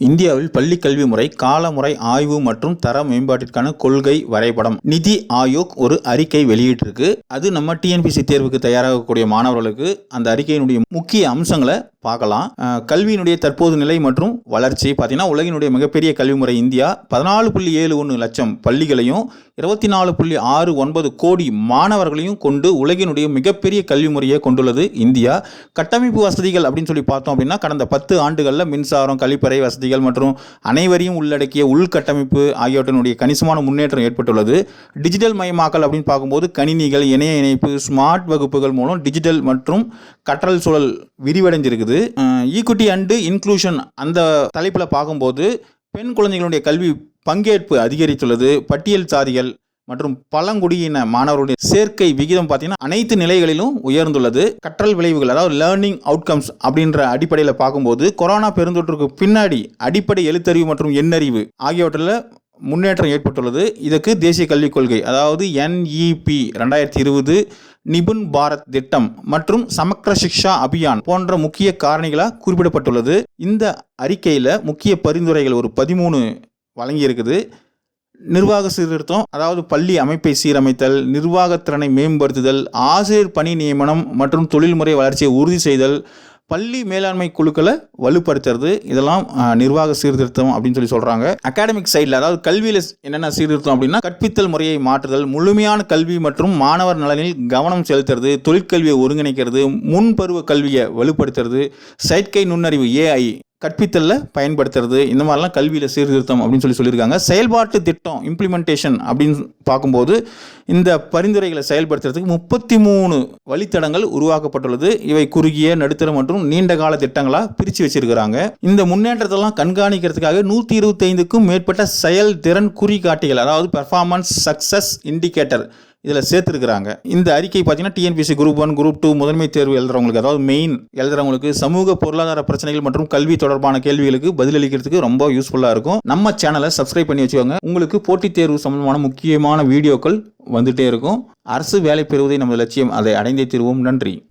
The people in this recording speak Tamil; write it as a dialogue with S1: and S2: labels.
S1: இந்தியாவில் பள்ளி கல்வி முறை காலமுறை ஆய்வு மற்றும் தர மேம்பாட்டிற்கான கொள்கை வரைபடம் நிதி ஆயோக் ஒரு அறிக்கை வெளியிட்டிருக்கு. அது நம்ம டிஎன்பிசி தேர்வுக்கு தயாராகக்கூடிய மாணவர்களுக்கு அந்த அறிக்கையினுடைய முக்கிய அம்சங்களை பார்க்கலாம். கல்வியினுடைய தற்போது நிலை மற்றும் வளர்ச்சி பார்த்தீங்கன்னா, உலகினுடைய மிகப்பெரிய கல்வி முறை இந்தியா 14.71 லட்சம் பள்ளிகளையும் 24.69 கோடி மாணவர்களையும் கொண்டு உலகினுடைய மிகப்பெரிய கல்வி முறையை கொண்டுள்ளது இந்தியா. கட்டமைப்பு வசதிகள் அப்படின்னு சொல்லி பார்த்தோம் அப்படின்னா, கடந்த 10 ஆண்டுகளில் மின்சாரம், கழிப்பறை வசதிகள் மற்றும் அனைவரையும் உள்ளடக்கிய உள்கட்டமைப்பு ஆகியவற்றினுடைய கணிசமான முன்னேற்றம் ஏற்பட்டுள்ளது. டிஜிட்டல் மயமாக்கல் அப்படின்னு பார்க்கும்போது கணினிகள், இணைய இணைப்பு, ஸ்மார்ட் வகுப்புகள் மூலம் டிஜிட்டல் மற்றும் கற்றல் சூழல் விரிவடைஞ்சிருக்குது. ஈக்விட்டி அண்ட் இன்க்ளூஷன் அந்த தலைப்பில் பார்க்கும்போது பெண் குழந்தைகளுடைய கல்வி பங்கேற்பு அதிகரித்துள்ளது. பட்டியல் சாதிகள் மற்றும் பழங்குடியின மாணவர்களுடைய சேர்க்கை விகிதம் பார்த்தீங்கன்னா அனைத்து நிலைகளிலும் உயர்ந்துள்ளது. கற்றல் விளைவுகள், அதாவது லேர்னிங் அவுட்கம்ஸ் அப்படின்ற அடிப்படையில் பார்க்கும்போது கொரோனா பெருந்தொற்றுக்கு பின்னாடி அடிப்படை எழுத்தறிவு மற்றும் எண்ணறிவு ஆகியவற்றில் முன்னேற்றம் ஏற்பட்டுள்ளது. இதற்கு தேசிய கல்விக் கொள்கை, அதாவது NEP 2020, நிபுன் பாரத் திட்டம் மற்றும் சமக்ர சிக்ஷா அபியான் போன்ற முக்கிய காரணிகளாக குறிப்பிடப்பட்டுள்ளது. இந்த அறிக்கையில் முக்கிய பரிந்துரைகள் ஒரு 13 வழங்கியிருக்குது. நிர்வாக சீர்திருத்தம், அதாவது பள்ளி அமைப்பை சீரமைத்தல், நிர்வாகத்திறனை மேம்படுத்துதல், ஆசிரியர் பணி நியமனம் மற்றும் தொழில்முறை வளர்ச்சியை உறுதி செய்தல், பள்ளி மேலாண்மை குழுக்களை வலுப்படுத்துறது, இதெல்லாம் நிர்வாக சீர்திருத்தம் அப்படின்னு சொல்லி சொல்கிறாங்க. அகாடமிக் சைடில், அதாவது கல்வியில் என்னென்ன சீர்திருத்தம் அப்படின்னா, கற்பித்தல் முறையை மாற்றுதல், முழுமையான கல்வி மற்றும் மாணவர் நலனில் கவனம் செலுத்துறது, தொழிற்கல்வியை ஒருங்கிணைக்கிறது, முன்பருவ கல்வியை வலுப்படுத்துறது, செயற்கை நுண்ணறிவு AI கற்பித்தலில் பயன்படுத்துறது, இந்த மாதிரிலாம் கல்வியில் சீர்திருத்தம் அப்படின்னு சொல்லியிருக்காங்க. செயல்பாட்டு திட்டம் இம்ப்ளிமெண்டேஷன் அப்படின்னு பார்க்கும்போது இந்த பரிந்துரைகளை செயல்படுத்துறதுக்கு 33 வழித்தடங்கள் உருவாக்கப்பட்டுள்ளது. இவை குறுகிய, நடுத்தர மற்றும் நீண்ட கால திட்டங்களாக பிரித்து வச்சிருக்கிறாங்க. இந்த முன்னேற்றத்தெல்லாம் கண்காணிக்கிறதுக்காக 125க்கும் மேற்பட்ட செயல்திறன் குறிகாட்டிகள், அதாவது பெர்ஃபார்மன்ஸ் சக்சஸ் இண்டிகேட்டர் இதில் சேர்த்துருக்கிறாங்க. இந்த அறிக்கை பார்த்தீங்கன்னா டிஎன்பிசி குரூப் 1, குரூப் 2 முதன்மை தேர்வு எழுதுறவங்களுக்கு, அதாவது மெயின் எழுதுறவங்களுக்கு சமூக பொருளாதார பிரச்சனைகள் மற்றும் கல்வி தொடர்பான கேள்விகளுக்கு பதிலளிக்கிறதுக்கு ரொம்ப யூஸ்ஃபுல்லாக இருக்கும். நம்ம சேனலை சப்ஸ்கிரைப் பண்ணி வச்சுக்கோங்க. உங்களுக்கு போட்டித் தேர்வு சம்பந்தமான முக்கியமான வீடியோக்கள் வந்துட்டே இருக்கும். அரசு வேலை பெறுவதை நமது லட்சியம், அதை அடைந்தே தீர்வோம். நன்றி.